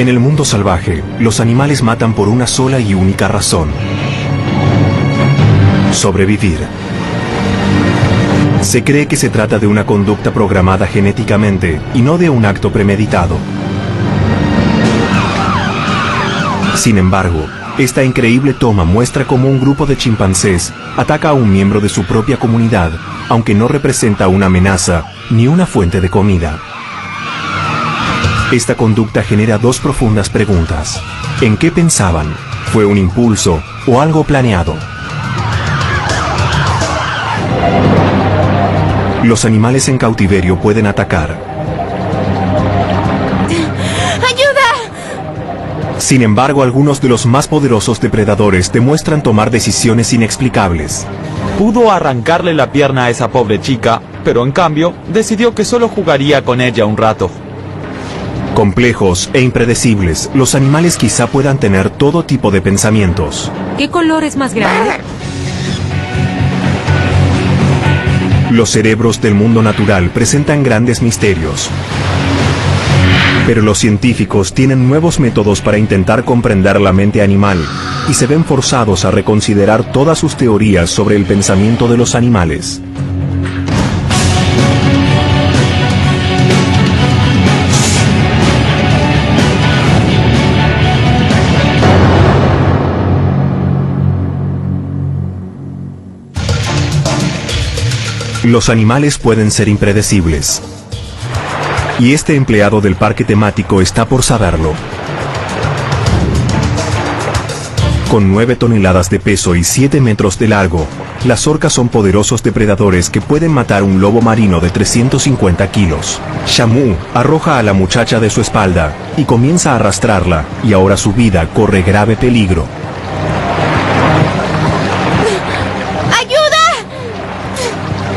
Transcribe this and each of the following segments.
En el mundo salvaje, los animales matan por una sola y única razón: sobrevivir. Se cree que se trata de una conducta programada genéticamente y no de un acto premeditado. Sin embargo, esta increíble toma muestra cómo un grupo de chimpancés ataca a un miembro de su propia comunidad, aunque no representa una amenaza ni una fuente de comida. Esta conducta genera dos profundas preguntas. ¿En qué pensaban? ¿Fue un impulso o algo planeado? Los animales en cautiverio pueden atacar. ¡Ayuda! Sin embargo, algunos de los más poderosos depredadores demuestran tomar decisiones inexplicables. Pudo arrancarle la pierna a esa pobre chica, pero en cambio, decidió que solo jugaría con ella un rato. Complejos e impredecibles, los animales quizá puedan tener todo tipo de pensamientos. ¿Qué color es más grande? Los cerebros del mundo natural presentan grandes misterios. Pero los científicos tienen nuevos métodos para intentar comprender la mente animal y se ven forzados a reconsiderar todas sus teorías sobre el pensamiento de los animales. Los animales pueden ser impredecibles. Y este empleado del parque temático está por saberlo. Con 9 toneladas de peso y 7 metros de largo, las orcas son poderosos depredadores que pueden matar un lobo marino de 350 kilos. Shamu arroja a la muchacha de su espalda y comienza a arrastrarla, y ahora su vida corre grave peligro.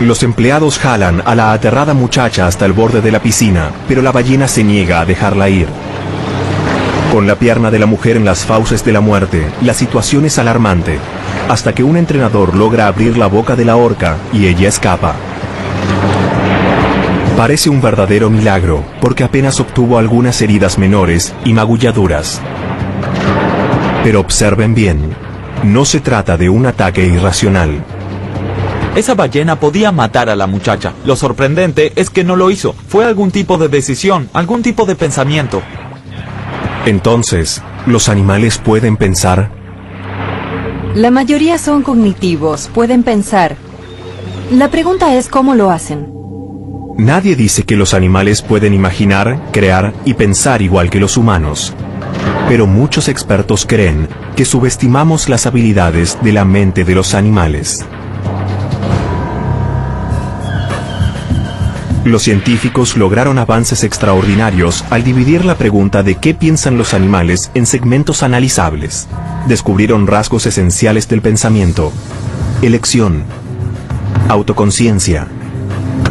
Los empleados jalan a la aterrada muchacha hasta el borde de la piscina, pero la ballena se niega a dejarla ir. Con la pierna de la mujer en las fauces de la muerte, la situación es alarmante, hasta que un entrenador logra abrir la boca de la orca y ella escapa. Parece un verdadero milagro, porque apenas obtuvo algunas heridas menores y magulladuras. Pero observen bien, no se trata de un ataque irracional. Esa ballena podía matar a la muchacha. Lo sorprendente es que no lo hizo. Fue algún tipo de decisión, algún tipo de pensamiento. Entonces, ¿los animales pueden pensar? La mayoría son cognitivos, pueden pensar. La pregunta es cómo lo hacen. Nadie dice que los animales pueden imaginar, crear y pensar igual que los humanos. Pero muchos expertos creen que subestimamos las habilidades de la mente de los animales. Los científicos lograron avances extraordinarios al dividir la pregunta de qué piensan los animales en segmentos analizables. Descubrieron rasgos esenciales del pensamiento: elección, autoconciencia,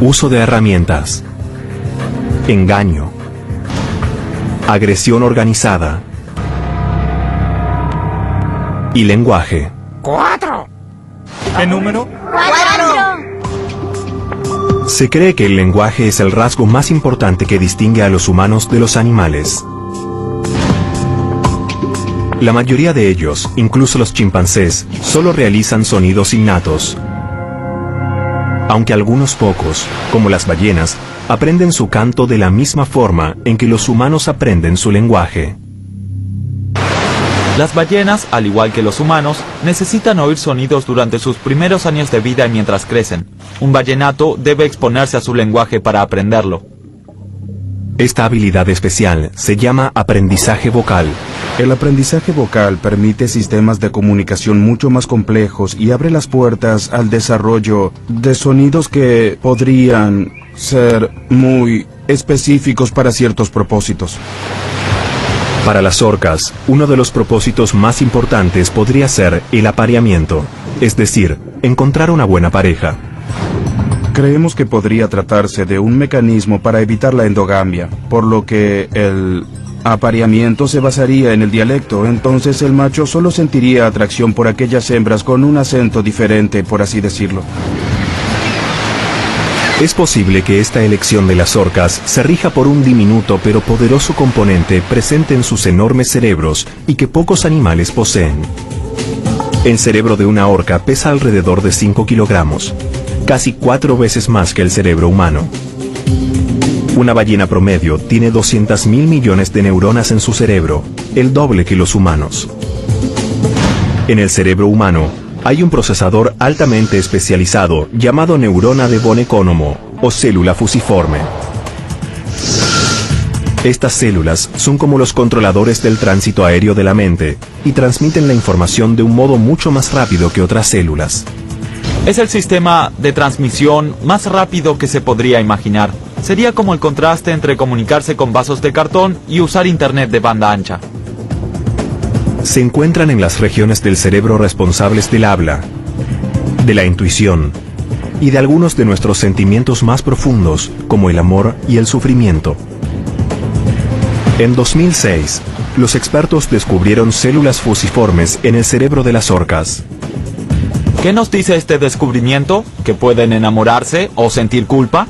uso de herramientas, engaño, agresión organizada y lenguaje. 4. ¿Qué número? 4. Se cree que el lenguaje es el rasgo más importante que distingue a los humanos de los animales. La mayoría de ellos, incluso los chimpancés, solo realizan sonidos innatos. Aunque algunos pocos, como las ballenas, aprenden su canto de la misma forma en que los humanos aprenden su lenguaje. Las ballenas, al igual que los humanos, necesitan oír sonidos durante sus primeros años de vida y mientras crecen. Un ballenato debe exponerse a su lenguaje para aprenderlo. Esta habilidad especial se llama aprendizaje vocal. El aprendizaje vocal permite sistemas de comunicación mucho más complejos y abre las puertas al desarrollo de sonidos que podrían ser muy específicos para ciertos propósitos. Para las orcas, uno de los propósitos más importantes podría ser el apareamiento, es decir, encontrar una buena pareja. Creemos que podría tratarse de un mecanismo para evitar la endogamia, por lo que el apareamiento se basaría en el dialecto. Entonces el macho solo sentiría atracción por aquellas hembras con un acento diferente, por así decirlo. Es posible que esta elección de las orcas se rija por un diminuto pero poderoso componente presente en sus enormes cerebros y que pocos animales poseen. El cerebro de una orca pesa alrededor de 5 kilogramos, casi 4 veces más que el cerebro humano. Una ballena promedio tiene 200.000 millones de neuronas en su cerebro, el doble que los humanos. En el cerebro humano hay un procesador altamente especializado llamado neurona de von Economo o célula fusiforme. Estas células son como los controladores del tránsito aéreo de la mente y transmiten la información de un modo mucho más rápido que otras células. Es el sistema de transmisión más rápido que se podría imaginar. Sería como el contraste entre comunicarse con vasos de cartón y usar internet de banda ancha. Se encuentran en las regiones del cerebro responsables del habla, de la intuición y de algunos de nuestros sentimientos más profundos, como el amor y el sufrimiento. En 2006, los expertos descubrieron células fusiformes en el cerebro de las orcas. ¿Qué nos dice este descubrimiento? ¿Que pueden enamorarse o sentir culpa?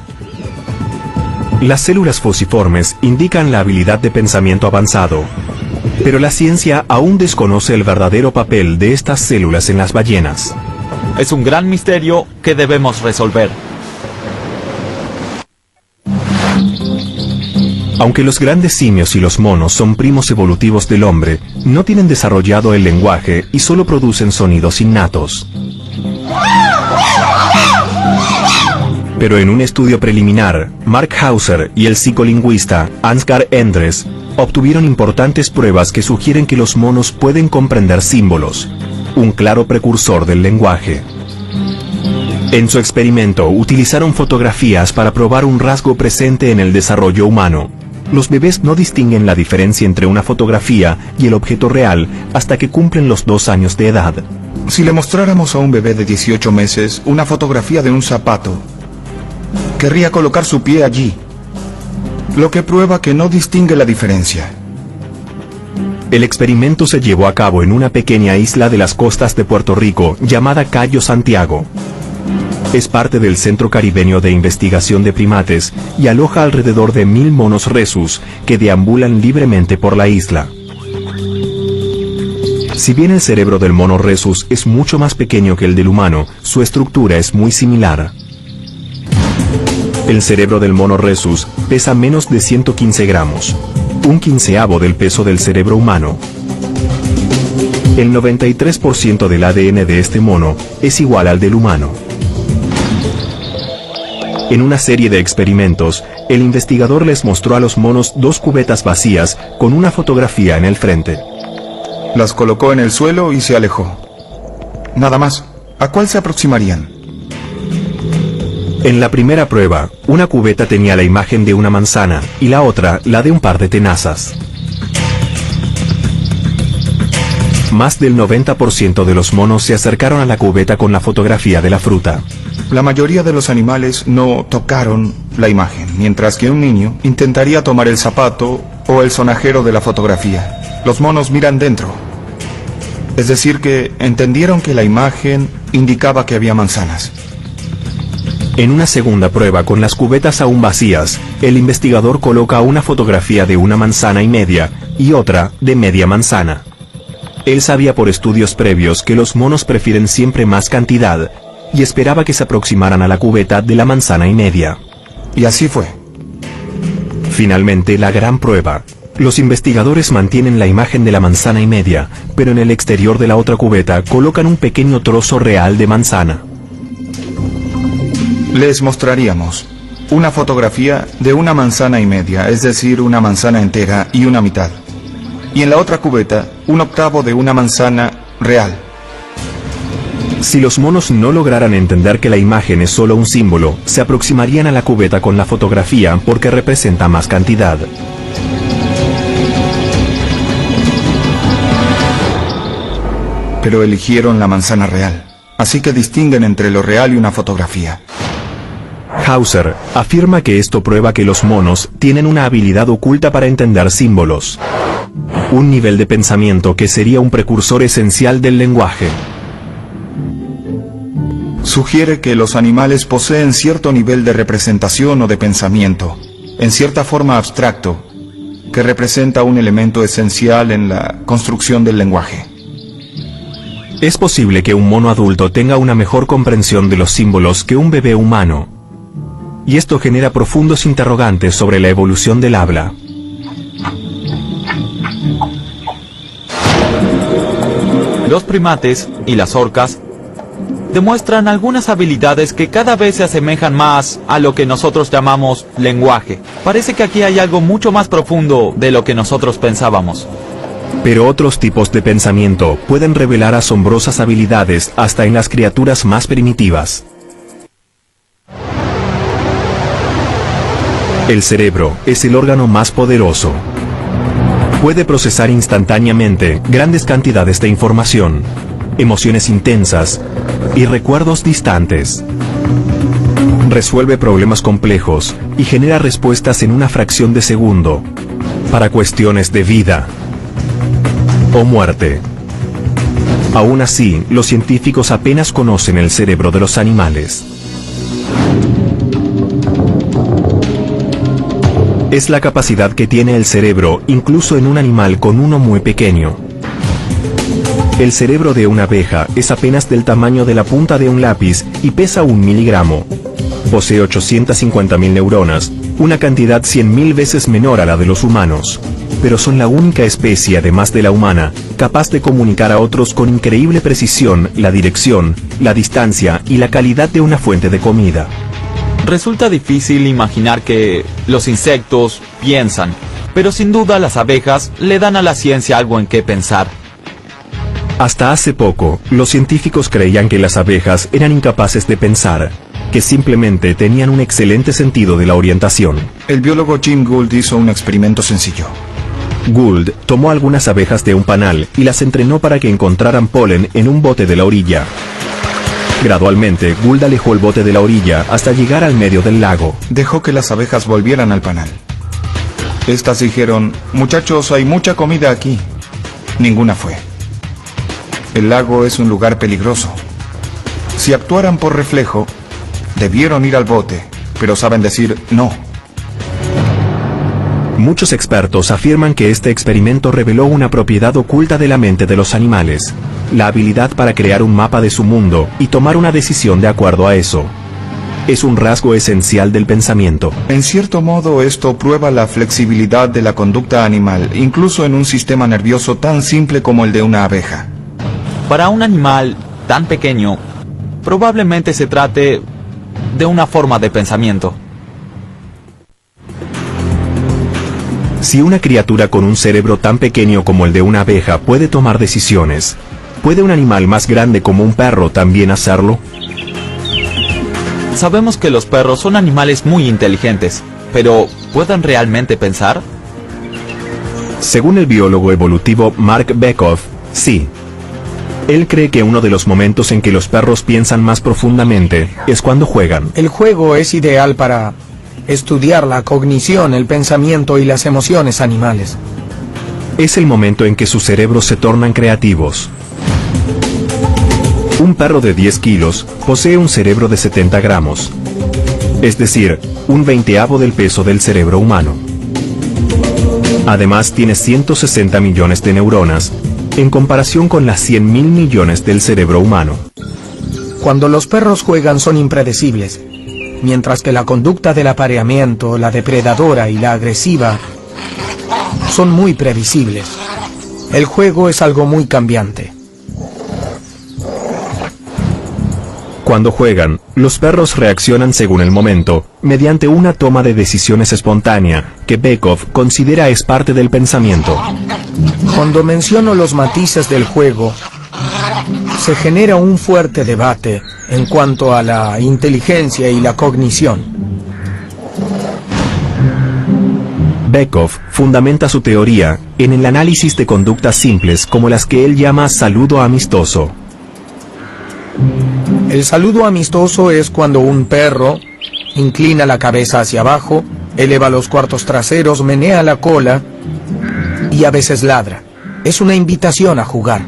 Las células fusiformes indican la habilidad de pensamiento avanzado, pero la ciencia aún desconoce el verdadero papel de estas células en las ballenas. Es un gran misterio que debemos resolver. Aunque los grandes simios y los monos son primos evolutivos del hombre, no tienen desarrollado el lenguaje y solo producen sonidos innatos. Pero en un estudio preliminar, Mark Hauser y el psicolingüista Ansgar Endres obtuvieron importantes pruebas que sugieren que los monos pueden comprender símbolos, un claro precursor del lenguaje. En su experimento utilizaron fotografías para probar un rasgo presente en el desarrollo humano. Los bebés no distinguen la diferencia entre una fotografía y el objeto real hasta que cumplen los 2 años de edad. Si le mostráramos a un bebé de 18 meses una fotografía de un zapato, querría colocar su pie allí, lo que prueba que no distingue la diferencia. El experimento se llevó a cabo en una pequeña isla de las costas de Puerto Rico llamada Cayo Santiago. Es parte del Centro Caribeño de Investigación de Primates y aloja alrededor de 1000 monos rhesus que deambulan libremente por la isla. Si bien el cerebro del mono rhesus es mucho más pequeño que el del humano, su estructura es muy similar. El cerebro del mono rhesus pesa menos de 115 gramos, un quinceavo del peso del cerebro humano. El 93% del ADN de este mono es igual al del humano. En una serie de experimentos, el investigador les mostró a los monos 2 cubetas vacías con una fotografía en el frente. Las colocó en el suelo y se alejó. Nada más. ¿A cuál se aproximarían? En la primera prueba, una cubeta tenía la imagen de una manzana y la otra la de un par de tenazas. Más del 90% de los monos se acercaron a la cubeta con la fotografía de la fruta. La mayoría de los animales no tocaron la imagen, mientras que un niño intentaría tomar el zapato o el sonajero de la fotografía. Los monos miran dentro. Es decir que entendieron que la imagen indicaba que había manzanas. En una segunda prueba con las cubetas aún vacías, el investigador coloca una fotografía de una manzana y media y otra de media manzana. Él sabía por estudios previos que los monos prefieren siempre más cantidad y esperaba que se aproximaran a la cubeta de la manzana y media. Y así fue. Finalmente, la gran prueba. Los investigadores mantienen la imagen de la manzana y media, pero en el exterior de la otra cubeta colocan un pequeño trozo real de manzana. Les mostraríamos una fotografía de una manzana y media, es decir, una manzana entera y una mitad. Y en la otra cubeta, un octavo de una manzana real. Si los monos no lograran entender que la imagen es solo un símbolo, se aproximarían a la cubeta con la fotografía porque representa más cantidad. Pero eligieron la manzana real, así que distinguen entre lo real y una fotografía. Hauser afirma que esto prueba que los monos tienen una habilidad oculta para entender símbolos. Un nivel de pensamiento que sería un precursor esencial del lenguaje. sugiere que los animales poseen cierto nivel de representación o de pensamiento, en cierta forma abstracto, que representa un elemento esencial en la construcción del lenguaje. Es posible que un mono adulto tenga una mejor comprensión de los símbolos que un bebé humano, y esto genera profundos interrogantes sobre la evolución del habla. Los primates y las orcas demuestran algunas habilidades que cada vez se asemejan más a lo que nosotros llamamos lenguaje. Parece que aquí hay algo mucho más profundo de lo que nosotros pensábamos. Pero otros tipos de pensamiento pueden revelar asombrosas habilidades hasta en las criaturas más primitivas. El cerebro es el órgano más poderoso. Puede procesar instantáneamente grandes cantidades de información, emociones intensas y recuerdos distantes. Resuelve problemas complejos y genera respuestas en una fracción de segundo para cuestiones de vida o muerte. Aún así, los científicos apenas conocen el cerebro de los animales. Es la capacidad que tiene el cerebro incluso en un animal con uno muy pequeño. El cerebro de una abeja es apenas del tamaño de la punta de un lápiz y pesa 1 miligramo. Posee 850.000 neuronas, una cantidad 100.000 veces menor a la de los humanos. Pero son la única especie, además de la humana, capaz de comunicar a otros con increíble precisión la dirección, la distancia y la calidad de una fuente de comida. Resulta difícil imaginar que los insectos piensan, pero sin duda las abejas le dan a la ciencia algo en qué pensar. Hasta hace poco, los científicos creían que las abejas eran incapaces de pensar, que simplemente tenían un excelente sentido de la orientación. El biólogo Jim Gould hizo un experimento sencillo. Gould tomó algunas abejas de un panal y las entrenó para que encontraran polen en un bote de la orilla. Gradualmente, Gould alejó el bote de la orilla hasta llegar al medio del lago. Dejó que las abejas volvieran al panal. Estas dijeron: muchachos, hay mucha comida aquí. Ninguna fue. El lago es un lugar peligroso. Si actuaran por reflejo, debieron ir al bote, pero saben decir no. Muchos expertos afirman que este experimento reveló una propiedad oculta de la mente de los animales, la habilidad para crear un mapa de su mundo y tomar una decisión de acuerdo a eso. Es un rasgo esencial del pensamiento. En cierto modo, esto prueba la flexibilidad de la conducta animal, incluso en un sistema nervioso tan simple como el de una abeja. Para un animal tan pequeño, probablemente se trate de una forma de pensamiento. Si una criatura con un cerebro tan pequeño como el de una abeja puede tomar decisiones, ¿puede un animal más grande como un perro también hacerlo? Sabemos que los perros son animales muy inteligentes, pero ¿pueden realmente pensar? Según el biólogo evolutivo Mark Bekoff, sí. Él cree que uno de los momentos en que los perros piensan más profundamente es cuando juegan. El juego es ideal para estudiar la cognición, el pensamiento y las emociones animales. Es el momento en que sus cerebros se tornan creativos. Un perro de 10 kilos posee un cerebro de 70 gramos, es decir, un 1/20 del peso del cerebro humano. Además, tiene 160 millones de neuronas, en comparación con las 100.000 millones del cerebro humano. Cuando los perros juegan son impredecibles, mientras que la conducta del apareamiento, la depredadora y la agresiva son muy previsibles. El juego es algo muy cambiante. Cuando juegan, los perros reaccionan según el momento, mediante una toma de decisiones espontánea, que Bekoff considera es parte del pensamiento. Cuando menciono los matices del juego, se genera un fuerte debate en cuanto a la inteligencia y la cognición. Bekoff fundamenta su teoría en el análisis de conductas simples como las que él llama saludo amistoso. El saludo amistoso es cuando un perro inclina la cabeza hacia abajo, eleva los cuartos traseros, menea la cola y a veces ladra. Es una invitación a jugar.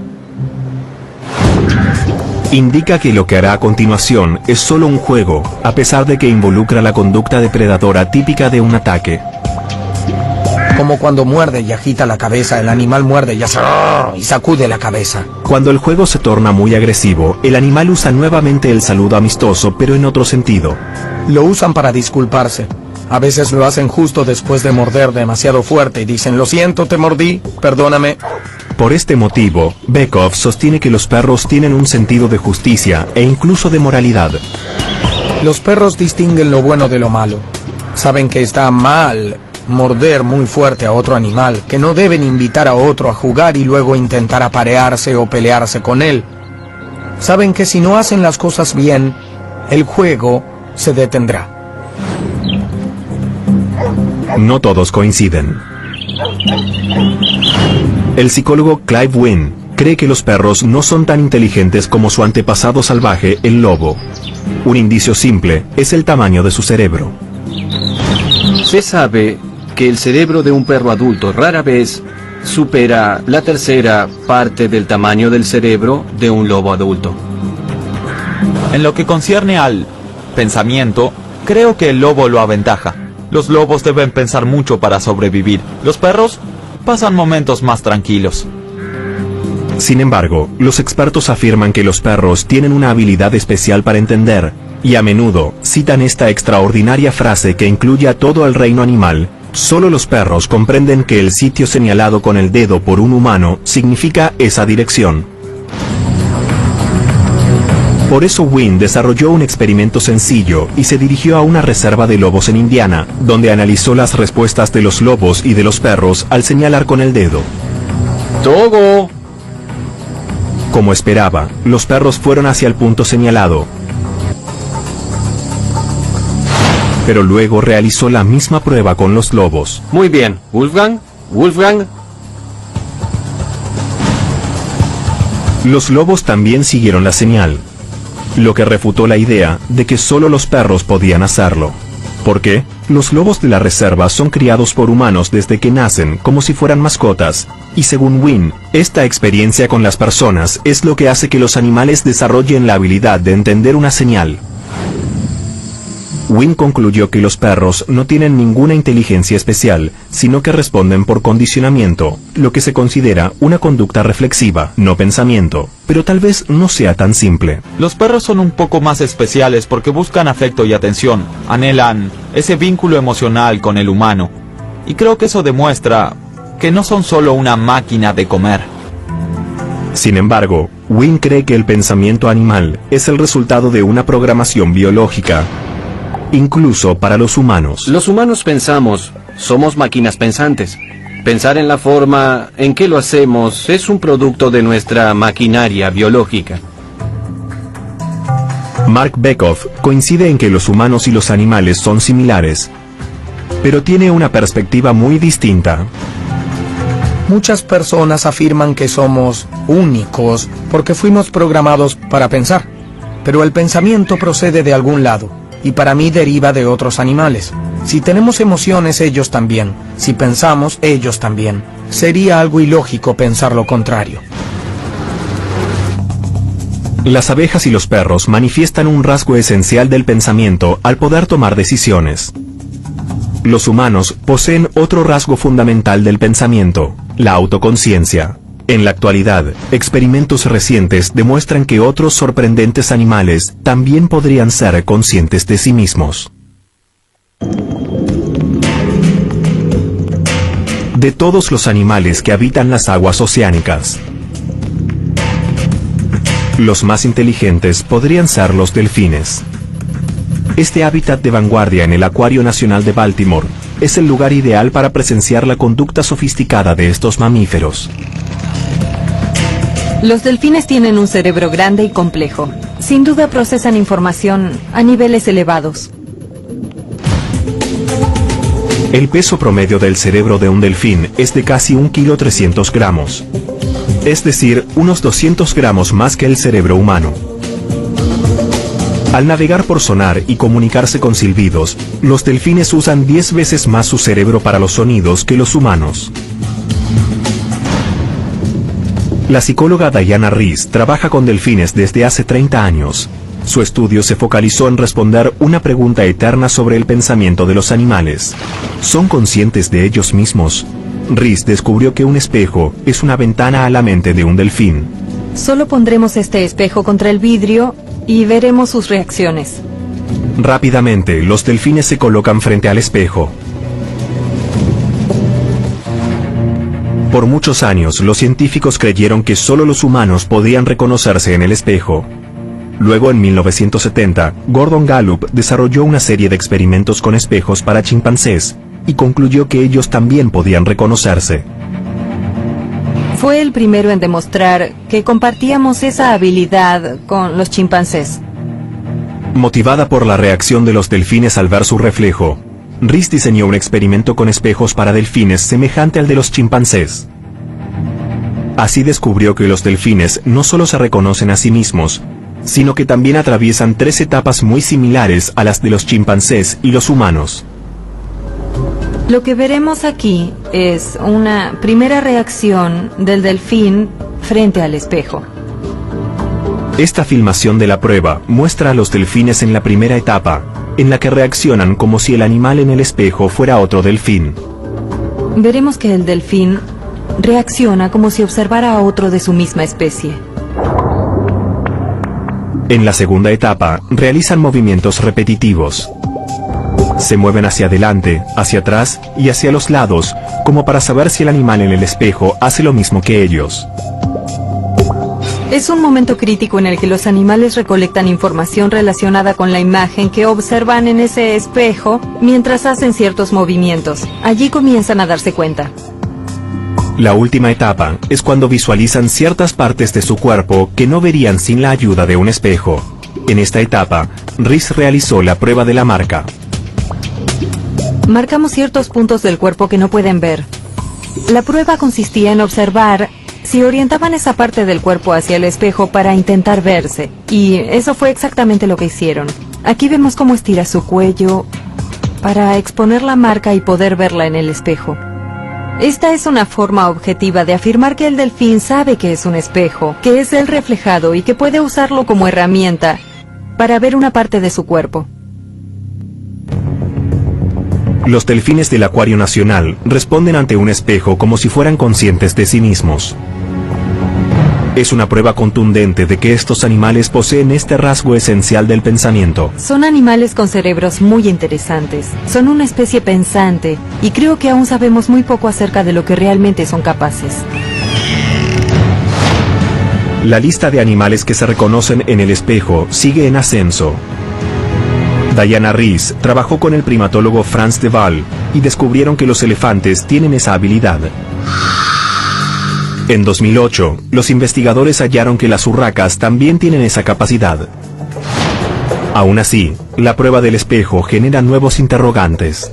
Indica que lo que hará a continuación es solo un juego, a pesar de que involucra la conducta depredadora típica de un ataque. Como cuando muerde y agita la cabeza, el animal muerde y sacude la cabeza. Cuando el juego se torna muy agresivo, el animal usa nuevamente el saludo amistoso, pero en otro sentido. Lo usan para disculparse. A veces lo hacen justo después de morder demasiado fuerte y dicen: lo siento, te mordí, perdóname. Por este motivo, Beckhoff sostiene que los perros tienen un sentido de justicia e incluso de moralidad. Los perros distinguen lo bueno de lo malo. Saben que está mal morder muy fuerte a otro animal, que no deben invitar a otro a jugar y luego intentar aparearse o pelearse con él. Saben que si no hacen las cosas bien, el juego se detendrá. No todos coinciden. El psicólogo Clive Wynne cree que los perros no son tan inteligentes como su antepasado salvaje, el lobo. Un indicio simple es el tamaño de su cerebro. Se sabe que el cerebro de un perro adulto rara vez supera la tercera parte del tamaño del cerebro de un lobo adulto. En lo que concierne al pensamiento, creo que el lobo lo aventaja. Los lobos deben pensar mucho para sobrevivir. Los perros pasan momentos más tranquilos. Sin embargo, los expertos afirman que los perros tienen una habilidad especial para entender, y a menudo citan esta extraordinaria frase que incluye a todo el reino animal: solo los perros comprenden que el sitio señalado con el dedo por un humano significa esa dirección. Por eso Wynne desarrolló un experimento sencillo y se dirigió a una reserva de lobos en Indiana, donde analizó las respuestas de los lobos y de los perros al señalar con el dedo. ¡Togo! Como esperaba, los perros fueron hacia el punto señalado. Pero luego realizó la misma prueba con los lobos. Muy bien, Wolfgang, Wolfgang. Los lobos también siguieron la señal, lo que refutó la idea de que solo los perros podían hacerlo. ¿Por qué? Los lobos de la reserva son criados por humanos desde que nacen, como si fueran mascotas, y según Wynne, esta experiencia con las personas es lo que hace que los animales desarrollen la habilidad de entender una señal. Wynne concluyó que los perros no tienen ninguna inteligencia especial, sino que responden por condicionamiento, lo que se considera una conducta reflexiva, no pensamiento, pero tal vez no sea tan simple. Los perros son un poco más especiales porque buscan afecto y atención, anhelan ese vínculo emocional con el humano, y creo que eso demuestra que no son solo una máquina de comer. Sin embargo, Wynne cree que el pensamiento animal es el resultado de una programación biológica, incluso para los humanos. Los humanos pensamos, somos máquinas pensantes. Pensar en la forma en que lo hacemos es un producto de nuestra maquinaria biológica. Mark Beckhoff coincide en que los humanos y los animales son similares, pero tiene una perspectiva muy distinta. Muchas personas afirman que somos únicos porque fuimos programados para pensar, pero el pensamiento procede de algún lado, y para mí deriva de otros animales. Si tenemos emociones, ellos también. Si pensamos, ellos también. Sería algo ilógico pensar lo contrario. Las abejas y los perros manifiestan un rasgo esencial del pensamiento al poder tomar decisiones. Los humanos poseen otro rasgo fundamental del pensamiento, la autoconciencia. En la actualidad, experimentos recientes demuestran que otros sorprendentes animales también podrían ser conscientes de sí mismos. De todos los animales que habitan las aguas oceánicas, los más inteligentes podrían ser los delfines. Este hábitat de vanguardia en el Acuario Nacional de Baltimore es el lugar ideal para presenciar la conducta sofisticada de estos mamíferos. Los delfines tienen un cerebro grande y complejo. Sin duda procesan información a niveles elevados. El peso promedio del cerebro de un delfín es de casi 1,3 kg. Es decir, unos 200 gramos más que el cerebro humano. Al navegar por sonar y comunicarse con silbidos, los delfines usan 10 veces más su cerebro para los sonidos que los humanos. La psicóloga Diana Reiss trabaja con delfines desde hace 30 años. Su estudio se focalizó en responder una pregunta eterna sobre el pensamiento de los animales. ¿Son conscientes de ellos mismos? Reiss descubrió que un espejo es una ventana a la mente de un delfín. Solo pondremos este espejo contra el vidrio y veremos sus reacciones. Rápidamente, los delfines se colocan frente al espejo. Por muchos años, los científicos creyeron que solo los humanos podían reconocerse en el espejo. Luego, en 1970, Gordon Gallup desarrolló una serie de experimentos con espejos para chimpancés y concluyó que ellos también podían reconocerse. Fue el primero en demostrar que compartíamos esa habilidad con los chimpancés. Motivada por la reacción de los delfines al ver su reflejo, Reiss diseñó un experimento con espejos para delfines semejante al de los chimpancés. Así descubrió que los delfines no solo se reconocen a sí mismos, sino que también atraviesan 3 etapas muy similares a las de los chimpancés y los humanos. Lo que veremos aquí es una primera reacción del delfín frente al espejo. Esta filmación de la prueba muestra a los delfines en la primera etapa, en la que reaccionan como si el animal en el espejo fuera otro delfín. Veremos que el delfín reacciona como si observara a otro de su misma especie. En la segunda etapa, realizan movimientos repetitivos. Se mueven hacia adelante, hacia atrás y hacia los lados, como para saber si el animal en el espejo hace lo mismo que ellos. Es un momento crítico en el que los animales recolectan información relacionada con la imagen que observan en ese espejo mientras hacen ciertos movimientos. Allí comienzan a darse cuenta. La última etapa es cuando visualizan ciertas partes de su cuerpo que no verían sin la ayuda de un espejo. En esta etapa, Reiss realizó la prueba de la marca. Marcamos ciertos puntos del cuerpo que no pueden ver. La prueba consistía en observar si orientaban esa parte del cuerpo hacia el espejo para intentar verse. Y eso fue exactamente lo que hicieron. Aquí vemos cómo estira su cuello para exponer la marca y poder verla en el espejo. Esta es una forma objetiva de afirmar que el delfín sabe que es un espejo, que es el reflejado y que puede usarlo como herramienta para ver una parte de su cuerpo. Los delfines del Acuario Nacional responden ante un espejo como si fueran conscientes de sí mismos. Es una prueba contundente de que estos animales poseen este rasgo esencial del pensamiento. Son animales con cerebros muy interesantes. Son una especie pensante y creo que aún sabemos muy poco acerca de lo que realmente son capaces. La lista de animales que se reconocen en el espejo sigue en ascenso. Diana Reiss trabajó con el primatólogo Frans de Waal y descubrieron que los elefantes tienen esa habilidad. En 2008, los investigadores hallaron que las urracas también tienen esa capacidad. Aún así, la prueba del espejo genera nuevos interrogantes.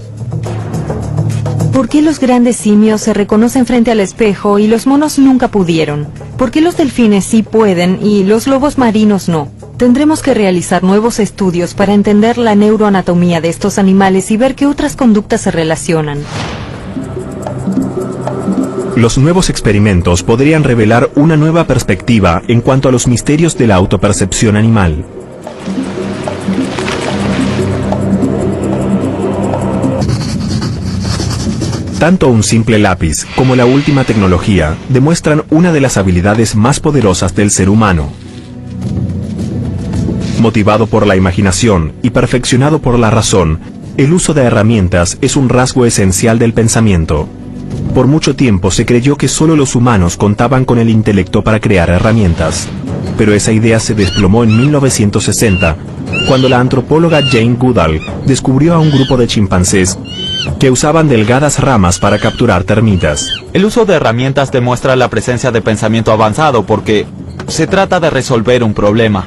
¿Por qué los grandes simios se reconocen frente al espejo y los monos nunca pudieron? ¿Por qué los delfines sí pueden y los lobos marinos no? Tendremos que realizar nuevos estudios para entender la neuroanatomía de estos animales y ver qué otras conductas se relacionan. Los nuevos experimentos podrían revelar una nueva perspectiva en cuanto a los misterios de la autopercepción animal. Tanto un simple lápiz como la última tecnología demuestran una de las habilidades más poderosas del ser humano. Motivado por la imaginación y perfeccionado por la razón, el uso de herramientas es un rasgo esencial del pensamiento. Por mucho tiempo se creyó que solo los humanos contaban con el intelecto para crear herramientas. Pero esa idea se desplomó en 1960, cuando la antropóloga Jane Goodall descubrió a un grupo de chimpancés que usaban delgadas ramas para capturar termitas. El uso de herramientas demuestra la presencia de pensamiento avanzado porque se trata de resolver un problema.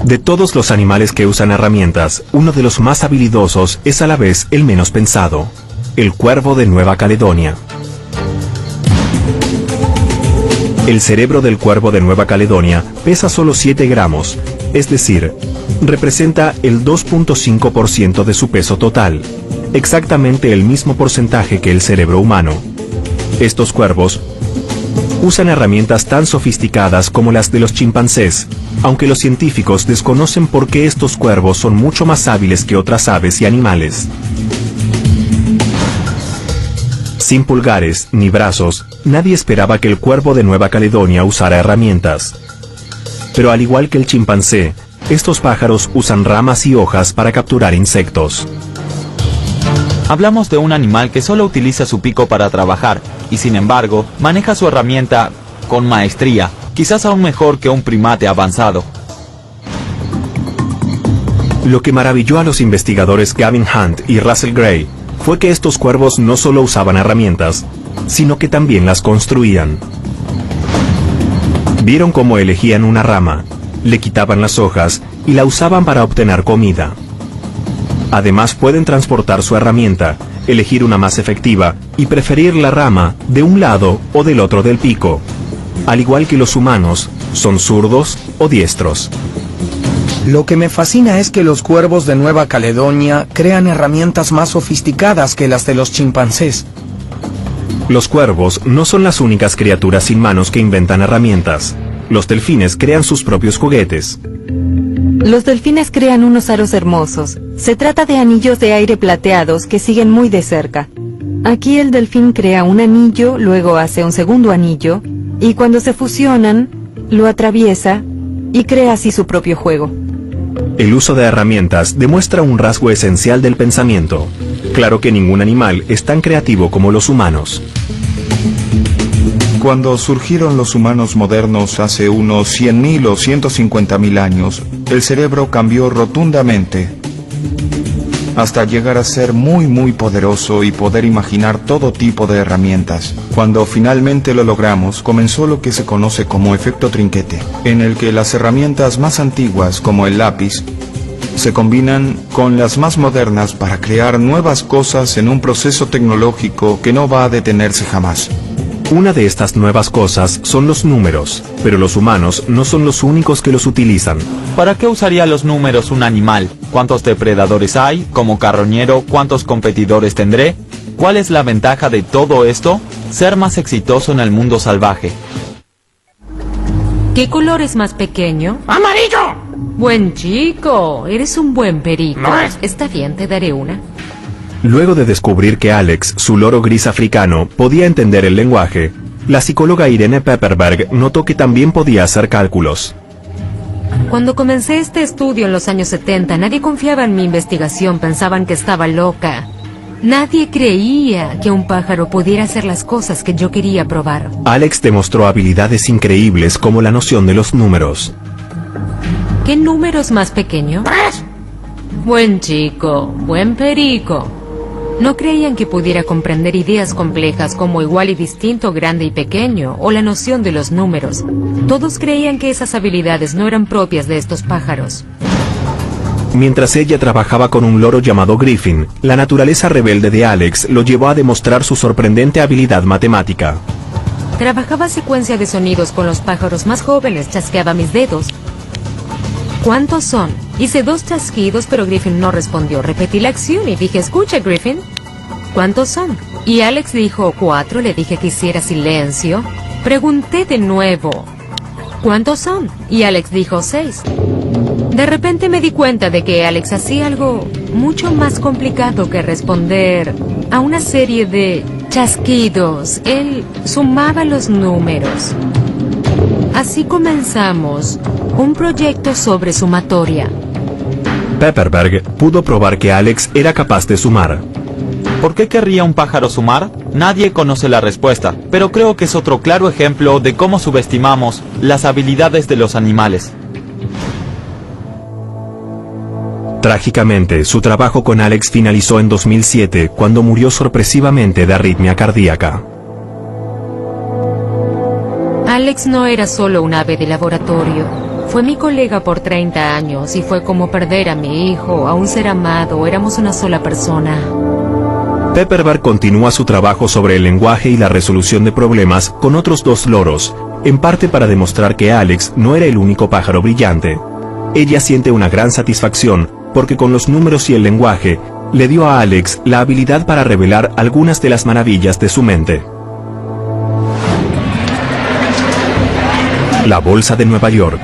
De todos los animales que usan herramientas, uno de los más habilidosos es a la vez el menos pensado: el cuervo de Nueva Caledonia. El cerebro del cuervo de Nueva Caledonia pesa solo 7 gramos, es decir, representa el 2.5% de su peso total, exactamente el mismo porcentaje que el cerebro humano. Estos cuervos Usan herramientas tan sofisticadas como las de los chimpancés, aunque los científicos desconocen por qué estos cuervos son mucho más hábiles que otras aves y animales. Sin pulgares ni brazos, nadie esperaba que el cuervo de Nueva Caledonia usara herramientas. Pero al igual que el chimpancé, estos pájaros usan ramas y hojas para capturar insectos. Hablamos de un animal que solo utiliza su pico para trabajar, y sin embargo, maneja su herramienta con maestría, quizás aún mejor que un primate avanzado. Lo que maravilló a los investigadores Gavin Hunt y Russell Gray fue que estos cuervos no solo usaban herramientas, sino que también las construían. Vieron cómo elegían una rama, le quitaban las hojas y la usaban para obtener comida. Además pueden transportar su herramienta, elegir una más efectiva y preferir la rama de un lado o del otro del pico. Al igual que los humanos, son zurdos o diestros. Lo que me fascina es que los cuervos de Nueva Caledonia crean herramientas más sofisticadas que las de los chimpancés. Los cuervos no son las únicas criaturas sin manos que inventan herramientas. Los delfines crean sus propios juguetes. Los delfines crean unos aros hermosos. Se trata de anillos de aire plateados que siguen muy de cerca. Aquí el delfín crea un anillo, luego hace un segundo anillo, y cuando se fusionan, lo atraviesa y crea así su propio juego. El uso de herramientas demuestra un rasgo esencial del pensamiento. Claro que ningún animal es tan creativo como los humanos. Cuando surgieron los humanos modernos hace unos 100.000 o 150.000 años, el cerebro cambió rotundamente, hasta llegar a ser muy poderoso y poder imaginar todo tipo de herramientas. Cuando finalmente lo logramos, comenzó lo que se conoce como efecto trinquete, en el que las herramientas más antiguas, como el lápiz, se combinan con las más modernas para crear nuevas cosas en un proceso tecnológico que no va a detenerse jamás. Una de estas nuevas cosas son los números, pero los humanos no son los únicos que los utilizan. ¿Para qué usaría los números un animal? ¿Cuántos depredadores hay? Como carroñero, ¿cuántos competidores tendré? ¿Cuál es la ventaja de todo esto? Ser más exitoso en el mundo salvaje. ¿Qué color es más pequeño? ¡Amarillo! Buen chico, eres un buen perico. No es. Está bien, te daré una. Luego de descubrir que Alex, su loro gris africano, podía entender el lenguaje, la psicóloga Irene Pepperberg notó que también podía hacer cálculos. Cuando comencé este estudio en los años 70, nadie confiaba en mi investigación, pensaban que estaba loca. Nadie creía que un pájaro pudiera hacer las cosas que yo quería probar. Alex demostró habilidades increíbles como la noción de los números. ¿Qué número es más pequeño? 3. Buen chico, buen perico. No creían que pudiera comprender ideas complejas como igual y distinto, grande y pequeño, o la noción de los números. Todos creían que esas habilidades no eran propias de estos pájaros. Mientras ella trabajaba con un loro llamado Griffin, la naturaleza rebelde de Alex lo llevó a demostrar su sorprendente habilidad matemática. Trabajaba secuencia de sonidos con los pájaros más jóvenes, chasqueaba mis dedos. ¿Cuántos son? Hice 2 chasquidos, pero Griffin no respondió. Repetí la acción y dije, escucha, Griffin. ¿Cuántos son? Y Alex dijo, 4, le dije que hiciera silencio. Pregunté de nuevo, ¿cuántos son? Y Alex dijo, 6. De repente me di cuenta de que Alex hacía algo mucho más complicado que responder a una serie de chasquidos. Él sumaba los números. Así comenzamos un proyecto sobre sumatoria. Pepperberg pudo probar que Alex era capaz de sumar. ¿Por qué querría un pájaro sumar? Nadie conoce la respuesta, pero creo que es otro claro ejemplo de cómo subestimamos las habilidades de los animales. Trágicamente, su trabajo con Alex finalizó en 2007, cuando murió sorpresivamente de arritmia cardíaca. Alex no era solo un ave de laboratorio. Fue mi colega por 30 años y fue como perder a mi hijo, a un ser amado. Éramos una sola persona. Pepperberg continúa su trabajo sobre el lenguaje y la resolución de problemas con otros 2 loros, en parte para demostrar que Alex no era el único pájaro brillante. Ella siente una gran satisfacción porque con los números y el lenguaje le dio a Alex la habilidad para revelar algunas de las maravillas de su mente. La Bolsa de Nueva York,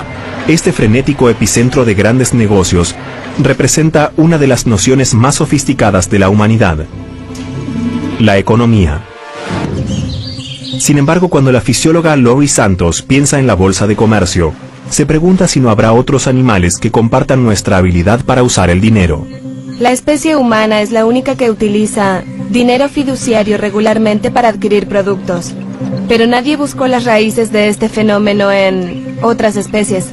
este frenético epicentro de grandes negocios, representa una de las nociones más sofisticadas de la humanidad: la economía. Sin embargo, cuando la fisióloga Lori Santos piensa en la bolsa de comercio, se pregunta si no habrá otros animales que compartan nuestra habilidad para usar el dinero. La especie humana es la única que utiliza dinero fiduciario regularmente para adquirir productos. Pero nadie buscó las raíces de este fenómeno en otras especies.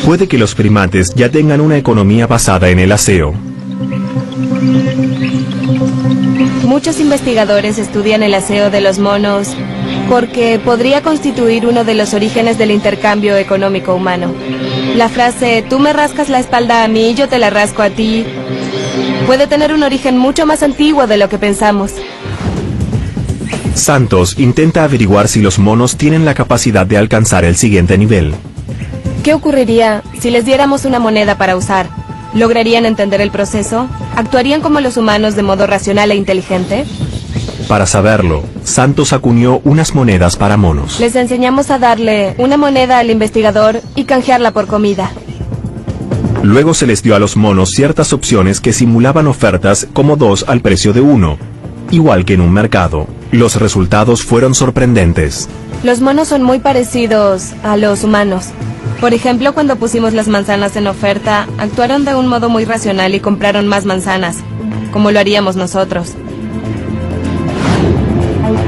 Puede que los primates ya tengan una economía basada en el aseo. Muchos investigadores estudian el aseo de los monos porque podría constituir uno de los orígenes del intercambio económico humano. La frase, tú me rascas la espalda a mí, yo te la rasco a ti, puede tener un origen mucho más antiguo de lo que pensamos. Santos intenta averiguar si los monos tienen la capacidad de alcanzar el siguiente nivel. ¿Qué ocurriría si les diéramos una moneda para usar? ¿Lograrían entender el proceso? ¿Actuarían como los humanos de modo racional e inteligente? Para saberlo, Santos acuñó unas monedas para monos. Les enseñamos a darle una moneda al investigador y canjearla por comida. Luego se les dio a los monos ciertas opciones que simulaban ofertas como 2 al precio de 1, igual que en un mercado. Los resultados fueron sorprendentes. Los monos son muy parecidos a los humanos. Por ejemplo, cuando pusimos las manzanas en oferta, actuaron de un modo muy racional y compraron más manzanas, como lo haríamos nosotros.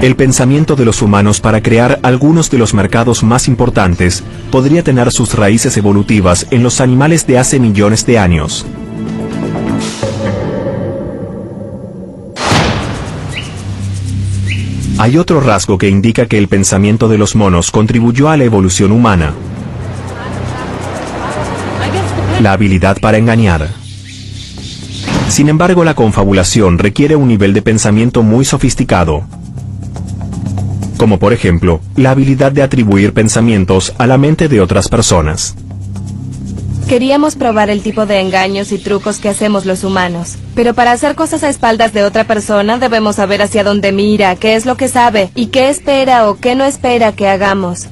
El pensamiento de los humanos para crear algunos de los mercados más importantes podría tener sus raíces evolutivas en los animales de hace millones de años. Hay otro rasgo que indica que el pensamiento de los monos contribuyó a la evolución humana: la habilidad para engañar. Sin embargo, la confabulación requiere un nivel de pensamiento muy sofisticado, como por ejemplo, la habilidad de atribuir pensamientos a la mente de otras personas. Queríamos probar el tipo de engaños y trucos que hacemos los humanos. Pero para hacer cosas a espaldas de otra persona debemos saber hacia dónde mira, qué es lo que sabe, y qué espera o qué no espera que hagamos.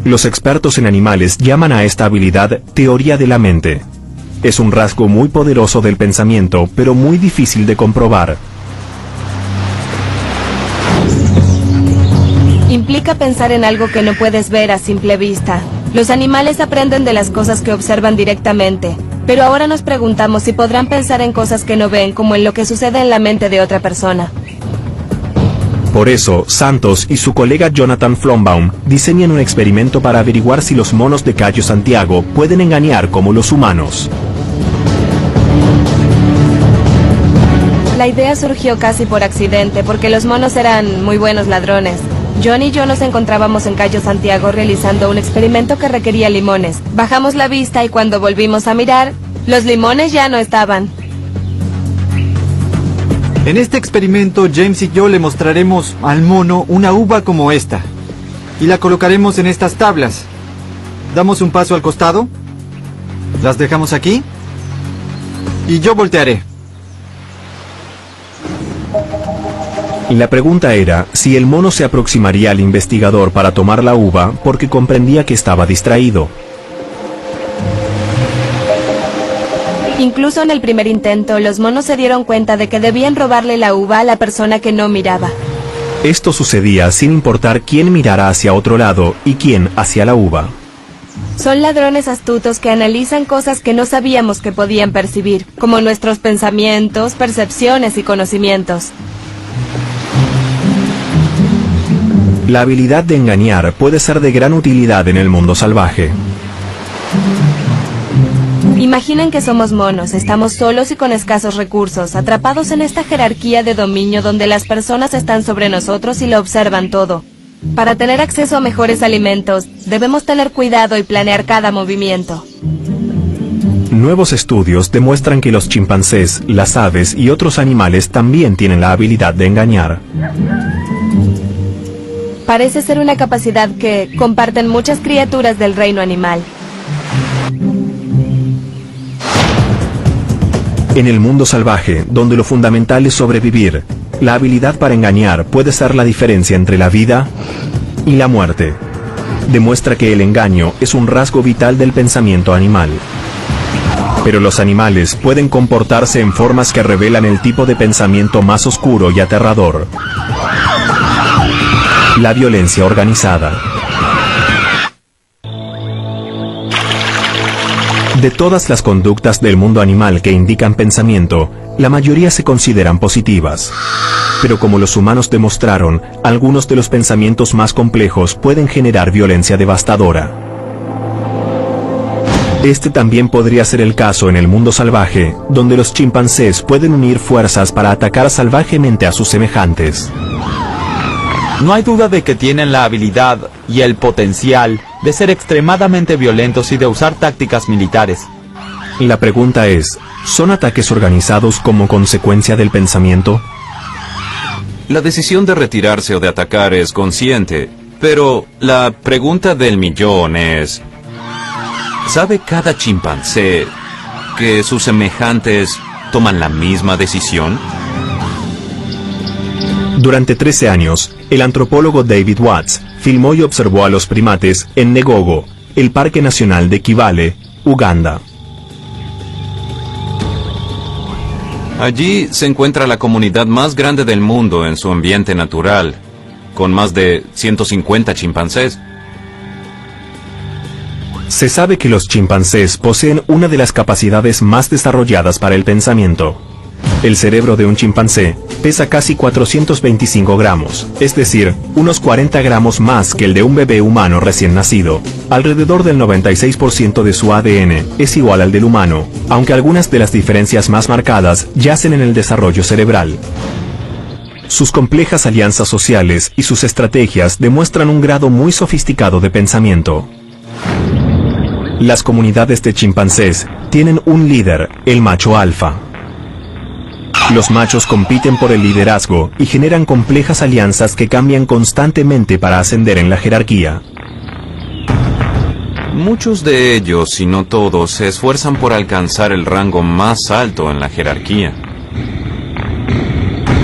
Los expertos en animales llaman a esta habilidad teoría de la mente. Es un rasgo muy poderoso del pensamiento, pero muy difícil de comprobar. Implica pensar en algo que no puedes ver a simple vista. Los animales aprenden de las cosas que observan directamente, pero ahora nos preguntamos si podrán pensar en cosas que no ven, como en lo que sucede en la mente de otra persona. Por eso, Santos y su colega Jonathan Flombaum diseñan un experimento para averiguar si los monos de Cayo Santiago pueden engañar como los humanos. La idea surgió casi por accidente, porque los monos eran muy buenos ladrones. John y yo nos encontrábamos en Cayo Santiago realizando un experimento que requería limones. Bajamos la vista y cuando volvimos a mirar, los limones ya no estaban. En este experimento, James y yo le mostraremos al mono una uva como esta. Y la colocaremos en estas tablas. Damos un paso al costado. Las dejamos aquí. Y yo voltearé. Y la pregunta era si el mono se aproximaría al investigador para tomar la uva porque comprendía que estaba distraído. Incluso en el primer intento, los monos se dieron cuenta de que debían robarle la uva a la persona que no miraba. Esto sucedía sin importar quién mirara hacia otro lado y quién hacia la uva. Son ladrones astutos que analizan cosas que no sabíamos que podían percibir, como nuestros pensamientos, percepciones y conocimientos. La habilidad de engañar puede ser de gran utilidad en el mundo salvaje. Imaginen que somos monos, estamos solos y con escasos recursos, atrapados en esta jerarquía de dominio donde las personas están sobre nosotros y lo observan todo. Para tener acceso a mejores alimentos, debemos tener cuidado y planear cada movimiento. Nuevos estudios demuestran que los chimpancés, las aves y otros animales también tienen la habilidad de engañar. Parece ser una capacidad que comparten muchas criaturas del reino animal. En el mundo salvaje, donde lo fundamental es sobrevivir, la habilidad para engañar puede ser la diferencia entre la vida y la muerte. demuestra que el engaño es un rasgo vital del pensamiento animal. Pero los animales pueden comportarse en formas que revelan el tipo de pensamiento más oscuro y aterrador: la violencia organizada. De todas las conductas del mundo animal que indican pensamiento, la mayoría se consideran positivas. Pero como los humanos demostraron, algunos de los pensamientos más complejos pueden generar violencia devastadora. Este también podría ser el caso en el mundo salvaje, donde los chimpancés pueden unir fuerzas para atacar salvajemente a sus semejantes. No hay duda de que tienen la habilidad y el potencial de ser extremadamente violentos y de usar tácticas militares. La pregunta es, ¿son ataques organizados como consecuencia del pensamiento? La decisión de retirarse o de atacar es consciente, pero la pregunta del millón es: ¿sabe cada chimpancé que sus semejantes toman la misma decisión? Durante 13 años, el antropólogo David Watts filmó y observó a los primates en Negogo, el Parque Nacional de Kibale, Uganda. Allí se encuentra la comunidad más grande del mundo en su ambiente natural, con más de 150 chimpancés. Se sabe que los chimpancés poseen una de las capacidades más desarrolladas para el pensamiento. El cerebro de un chimpancé pesa casi 425 gramos, es decir, unos 40 gramos más que el de un bebé humano recién nacido. Alrededor del 96% de su ADN es igual al del humano, aunque algunas de las diferencias más marcadas yacen en el desarrollo cerebral. Sus complejas alianzas sociales y sus estrategias demuestran un grado muy sofisticado de pensamiento. Las comunidades de chimpancés tienen un líder, el macho alfa. Los machos compiten por el liderazgo y generan complejas alianzas que cambian constantemente para ascender en la jerarquía. Muchos de ellos, si no todos, se esfuerzan por alcanzar el rango más alto en la jerarquía.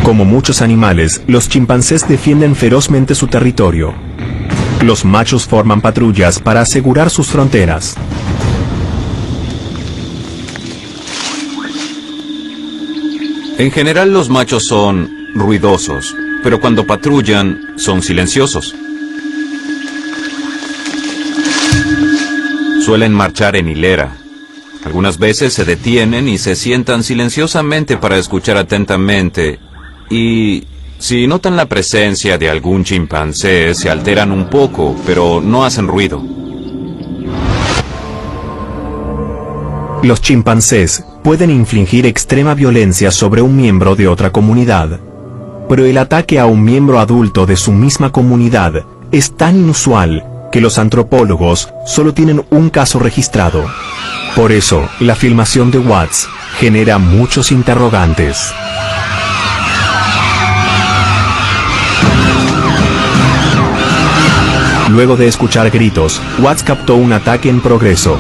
Como muchos animales, los chimpancés defienden ferozmente su territorio. Los machos forman patrullas para asegurar sus fronteras. En general los machos son ruidosos, pero cuando patrullan son silenciosos. Suelen marchar en hilera. Algunas veces se detienen y se sientan silenciosamente para escuchar atentamente, y si notan la presencia de algún chimpancé se alteran un poco, pero no hacen ruido. Los chimpancés pueden infligir extrema violencia sobre un miembro de otra comunidad, pero el ataque a un miembro adulto de su misma comunidad es tan inusual que los antropólogos solo tienen un caso registrado. Por eso, la filmación de Watts genera muchos interrogantes. Luego de escuchar gritos, Watts captó un ataque en progreso.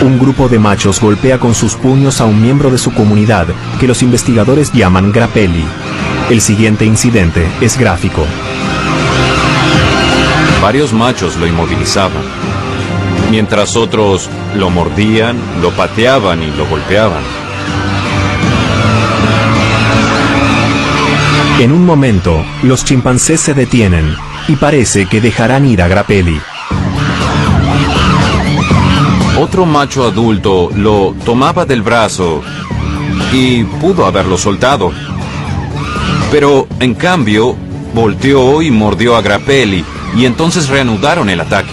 Un grupo de machos golpea con sus puños a un miembro de su comunidad, que los investigadores llaman Grappelli. El siguiente incidente es gráfico. Varios machos lo inmovilizaban, mientras otros lo mordían, lo pateaban y lo golpeaban. En un momento, los chimpancés se detienen y parece que dejarán ir a Grappelli. Otro macho adulto lo tomaba del brazo y pudo haberlo soltado. Pero, en cambio, volteó y mordió a Grappelli, y entonces reanudaron el ataque.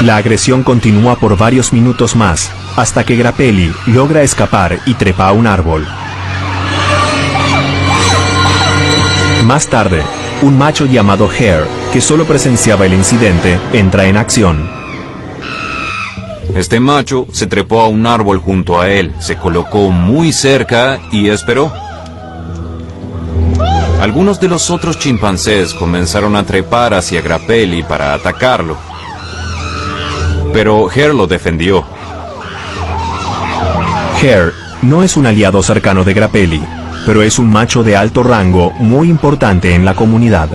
La agresión continúa por varios minutos más, hasta que Grappelli logra escapar y trepa a un árbol. Más tarde, un macho llamado Hare, que solo presenciaba el incidente, entra en acción. Este macho se trepó a un árbol junto a él, se colocó muy cerca y esperó. Algunos de los otros chimpancés comenzaron a trepar hacia Grappelli para atacarlo, pero Hare lo defendió. Hare no es un aliado cercano de Grappelli, pero es un macho de alto rango muy importante en la comunidad.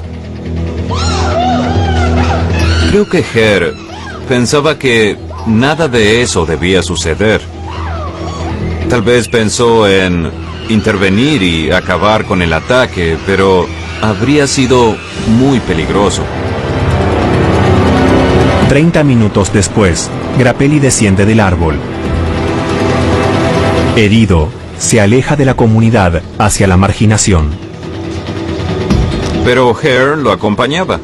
Creo que Her pensaba que nada de eso debía suceder. Tal vez pensó en intervenir y acabar con el ataque, pero habría sido muy peligroso. 30 minutos después, Grappelli desciende del árbol. Herido, se aleja de la comunidad hacia la marginación. Pero Her lo acompañaba.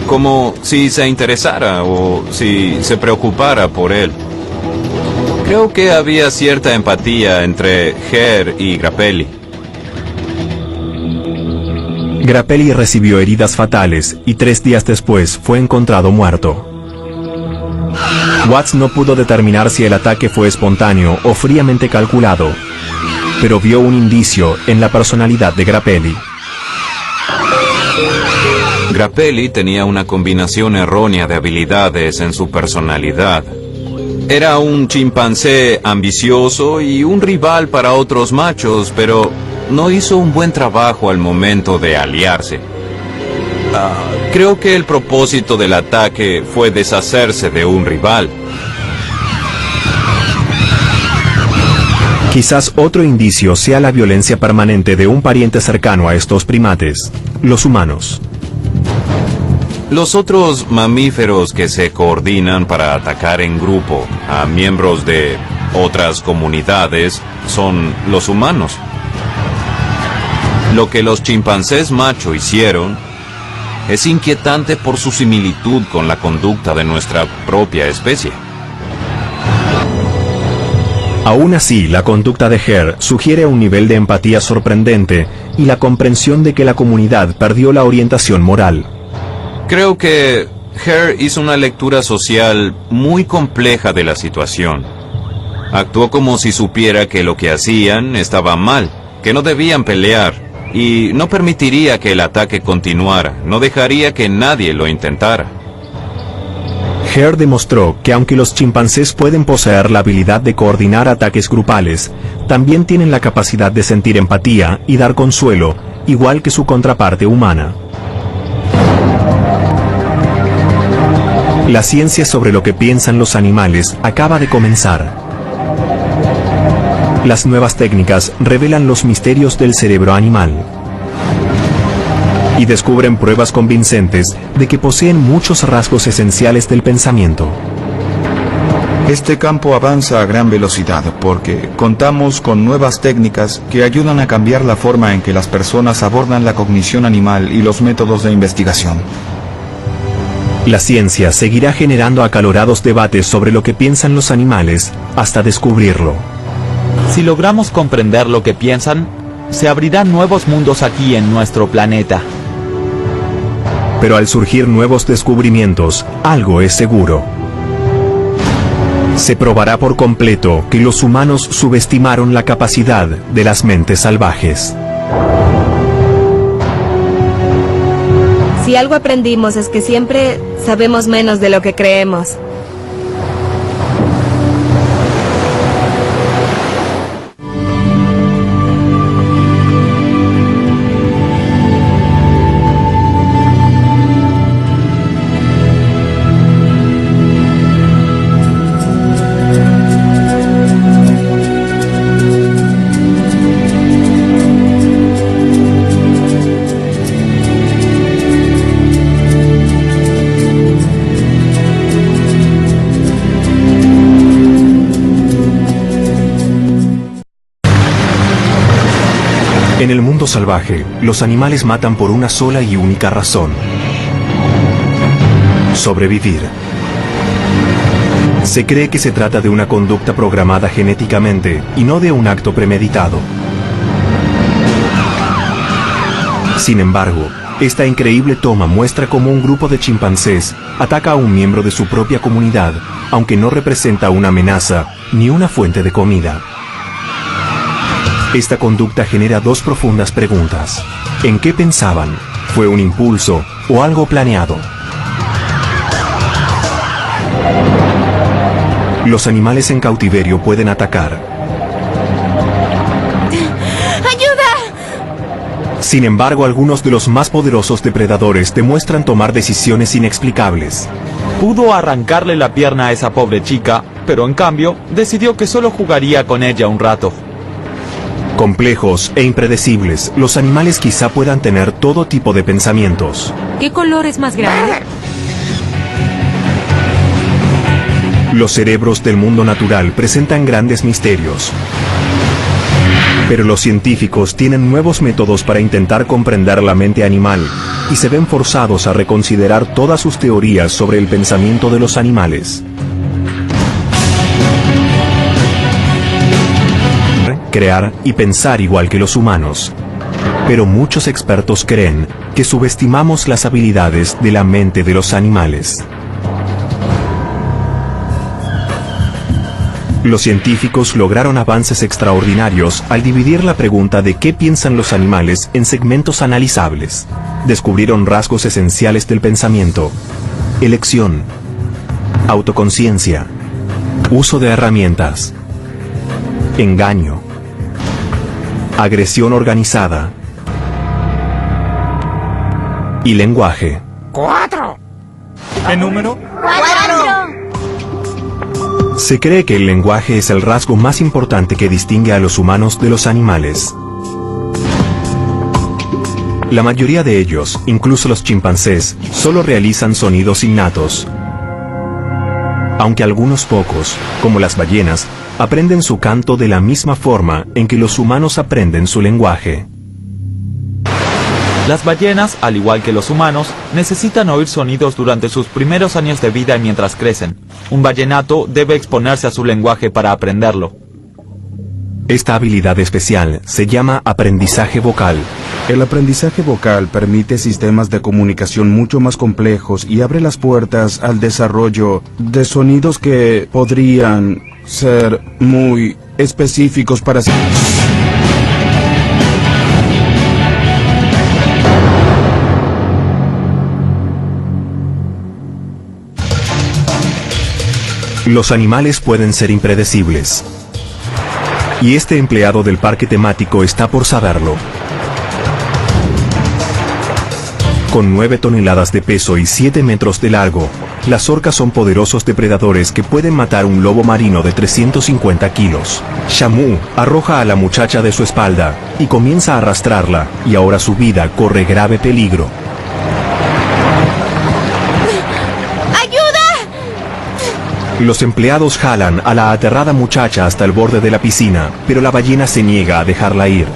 Como si se interesara o si se preocupara por él. Creo que había cierta empatía entre Her y Grappelli. Grappelli recibió heridas fatales y 3 días después fue encontrado muerto. Watts no pudo determinar si el ataque fue espontáneo o fríamente calculado, pero vio un indicio en la personalidad de Grappelli. Grappelli tenía una combinación errónea de habilidades en su personalidad. Era un chimpancé ambicioso y un rival para otros machos, pero no hizo un buen trabajo al momento de aliarse. Creo que el propósito del ataque fue deshacerse de un rival. Quizás otro indicio sea la violencia permanente de un pariente cercano a estos primates, los humanos. Los otros mamíferos que se coordinan para atacar en grupo a miembros de otras comunidades son los humanos. Lo que los chimpancés macho hicieron es inquietante por su similitud con la conducta de nuestra propia especie. Aún así, la conducta de Her sugiere un nivel de empatía sorprendente y la comprensión de que la comunidad perdió la orientación moral. Creo que Her hizo una lectura social muy compleja de la situación. Actuó como si supiera que lo que hacían estaba mal, que no debían pelear, y no permitiría que el ataque continuara, no dejaría que nadie lo intentara. Her demostró que aunque los chimpancés pueden poseer la habilidad de coordinar ataques grupales, también tienen la capacidad de sentir empatía y dar consuelo, igual que su contraparte humana. La ciencia sobre lo que piensan los animales acaba de comenzar. Las nuevas técnicas revelan los misterios del cerebro animal y descubren pruebas convincentes de que poseen muchos rasgos esenciales del pensamiento. Este campo avanza a gran velocidad porque contamos con nuevas técnicas que ayudan a cambiar la forma en que las personas abordan la cognición animal y los métodos de investigación. La ciencia seguirá generando acalorados debates sobre lo que piensan los animales hasta descubrirlo. Si logramos comprender lo que piensan, se abrirán nuevos mundos aquí en nuestro planeta. Pero al surgir nuevos descubrimientos, algo es seguro. Se probará por completo que los humanos subestimaron la capacidad de las mentes salvajes. Si algo aprendimos es que siempre sabemos menos de lo que creemos. En el mundo salvaje, los animales matan por una sola y única razón: sobrevivir. Se cree que se trata de una conducta programada genéticamente y no de un acto premeditado. Sin embargo, esta increíble toma muestra cómo un grupo de chimpancés ataca a un miembro de su propia comunidad, aunque no representa una amenaza ni una fuente de comida. Esta conducta genera dos profundas preguntas. ¿En qué pensaban? ¿Fue un impulso o algo planeado? Los animales en cautiverio pueden atacar. ¡Ayuda! Sin embargo, algunos de los más poderosos depredadores demuestran tomar decisiones inexplicables. Pudo arrancarle la pierna a esa pobre chica, pero en cambio decidió que solo jugaría con ella un rato. Complejos e impredecibles, los animales quizá puedan tener todo tipo de pensamientos. ¿Qué color es más grande? Los cerebros del mundo natural presentan grandes misterios. Pero los científicos tienen nuevos métodos para intentar comprender la mente animal y se ven forzados a reconsiderar todas sus teorías sobre el pensamiento de los animales. Crear y pensar igual que los humanos. Pero muchos expertos creen que subestimamos las habilidades de la mente de los animales. Los científicos lograron avances extraordinarios al dividir la pregunta de qué piensan los animales en segmentos analizables. Descubrieron rasgos esenciales del pensamiento: elección, autoconciencia, uso de herramientas, engaño, agresión organizada y lenguaje. 4. ¿Qué número? 4. Se cree que el lenguaje es el rasgo más importante que distingue a los humanos de los animales. La mayoría de ellos, incluso los chimpancés, solo realizan sonidos innatos. Aunque algunos pocos, como las ballenas, aprenden su canto de la misma forma en que los humanos aprenden su lenguaje. Las ballenas, al igual que los humanos, necesitan oír sonidos durante sus primeros años de vida y mientras crecen. Un ballenato debe exponerse a su lenguaje para aprenderlo. Esta habilidad especial se llama aprendizaje vocal. El aprendizaje vocal permite sistemas de comunicación mucho más complejos y abre las puertas al desarrollo de sonidos que podrían ser muy específicos para sí. Los animales pueden ser impredecibles. Y este empleado del parque temático está por saberlo. Con 9 toneladas de peso y 7 metros de largo, las orcas son poderosos depredadores que pueden matar un lobo marino de 350 kilos. Shamu arroja a la muchacha de su espalda y comienza a arrastrarla, y ahora su vida corre grave peligro. Los empleados jalan a la aterrada muchacha hasta el borde de la piscina, pero la ballena se niega a dejarla ir.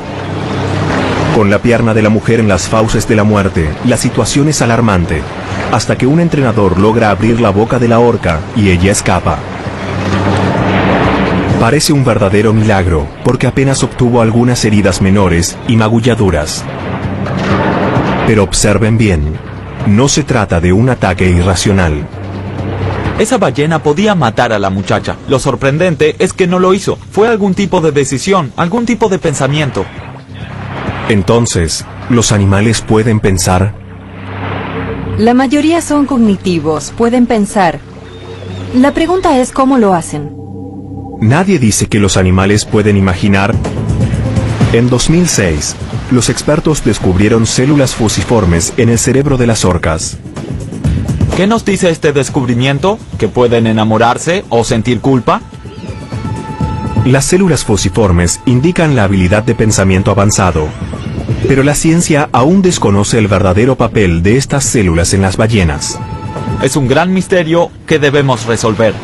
Con la pierna de la mujer en las fauces de la muerte, la situación es alarmante, hasta que un entrenador logra abrir la boca de la orca y ella escapa. Parece un verdadero milagro, porque apenas obtuvo algunas heridas menores y magulladuras. Pero observen bien, no se trata de un ataque irracional. Esa ballena podía matar a la muchacha. Lo sorprendente es que no lo hizo. Fue algún tipo de decisión, algún tipo de pensamiento. Entonces, ¿los animales pueden pensar? La mayoría son cognitivos, pueden pensar. La pregunta es cómo lo hacen. Nadie dice que los animales pueden imaginar. En 2006, los expertos descubrieron células fusiformes en el cerebro de las orcas. ¿Qué nos dice este descubrimiento? ¿Que pueden enamorarse o sentir culpa? Las células fusiformes indican la habilidad de pensamiento avanzado, pero la ciencia aún desconoce el verdadero papel de estas células en las ballenas. Es un gran misterio que debemos resolver.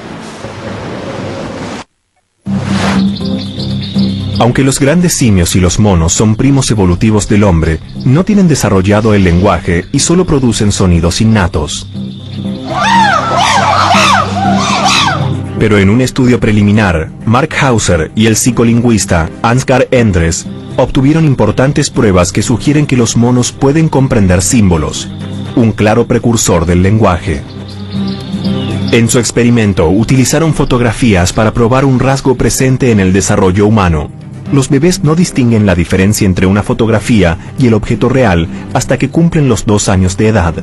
Aunque los grandes simios y los monos son primos evolutivos del hombre, no tienen desarrollado el lenguaje y solo producen sonidos innatos. Pero en un estudio preliminar, Mark Hauser y el psicolingüista Ansgar Endres obtuvieron importantes pruebas que sugieren que los monos pueden comprender símbolos, un claro precursor del lenguaje. En su experimento utilizaron fotografías para probar un rasgo presente en el desarrollo humano. Los bebés no distinguen la diferencia entre una fotografía y el objeto real hasta que cumplen los 2 años de edad.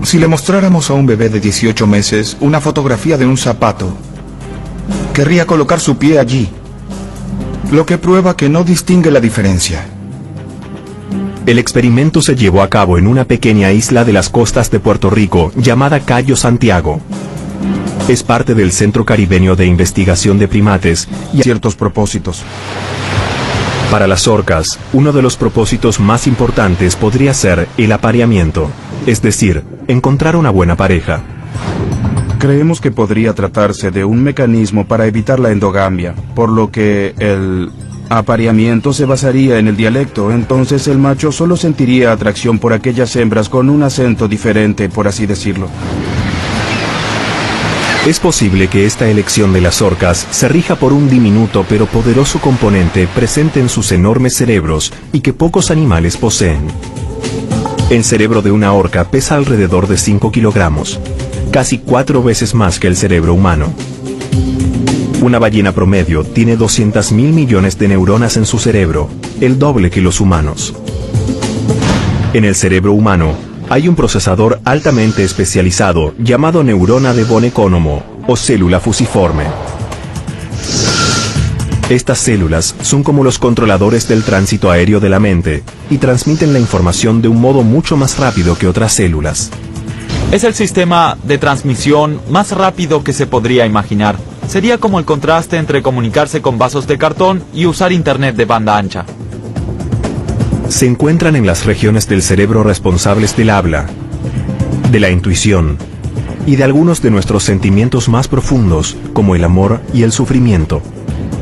Si le mostráramos a un bebé de 18 meses una fotografía de un zapato, querría colocar su pie allí, lo que prueba que no distingue la diferencia. El experimento se llevó a cabo en una pequeña isla de las costas de Puerto Rico llamada Cayo Santiago. Es parte del Centro Caribeño de Investigación de Primates y ciertos propósitos. Para las orcas, uno de los propósitos más importantes podría ser el apareamiento, es decir, encontrar una buena pareja. Creemos que podría tratarse de un mecanismo para evitar la endogamia, por lo que el apareamiento se basaría en el dialecto, entonces el macho solo sentiría atracción por aquellas hembras con un acento diferente, por así decirlo. Es posible que esta elección de las orcas se rija por un diminuto pero poderoso componente presente en sus enormes cerebros y que pocos animales poseen. El cerebro de una orca pesa alrededor de 5 kilogramos, casi 4 veces más que el cerebro humano. Una ballena promedio tiene 200.000 millones de neuronas en su cerebro, el doble que los humanos. En el cerebro humano, hay un procesador altamente especializado llamado neurona de von Economo o célula fusiforme. Estas células son como los controladores del tránsito aéreo de la mente y transmiten la información de un modo mucho más rápido que otras células. Es el sistema de transmisión más rápido que se podría imaginar. Sería como el contraste entre comunicarse con vasos de cartón y usar internet de banda ancha. Se encuentran en las regiones del cerebro responsables del habla, de la intuición y de algunos de nuestros sentimientos más profundos, como el amor y el sufrimiento.